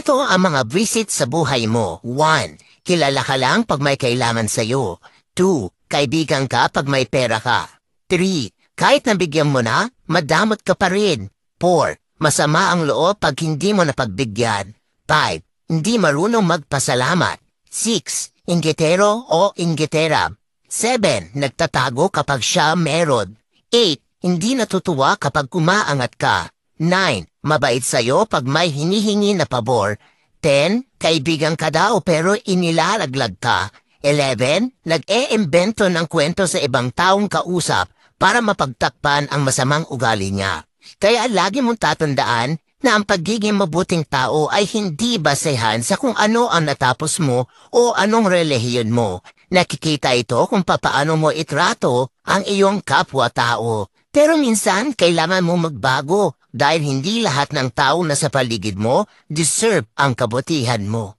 Ito ang mga visit sa buhay mo. 1. Kilala ka lang pag may kailangan sa'yo. 2. Kaibigan ka pag may pera ka. 3. Kahit nabigyan mo na, madamot ka pa rin. 4. Masama ang loob pag hindi mo napagbigyan. 5. Hindi marunong magpasalamat. 6. Inggitero o inggitera. 7. Nagtatago kapag siya meron. 8. Hindi natutuwa kapag umaangat ka. 9. Mabait sa'yo pag may hinihingi na pabor. 10. Kaibigan ka daw pero inilalaglag ka. 11. Nag-e-imbento ng kwento sa ibang taong kausap para mapagtakpan ang masamang ugali niya. Kaya lagi mong tatandaan na ang pagiging mabuting tao ay hindi basehan sa kung ano ang natapos mo o anong relihiyon mo. Nakikita ito kung papaano mo itrato ang iyong kapwa-tao. Pero minsan kailangan mo magbago dahil hindi lahat ng tao na sa paligid mo deserve ang kabutihan mo.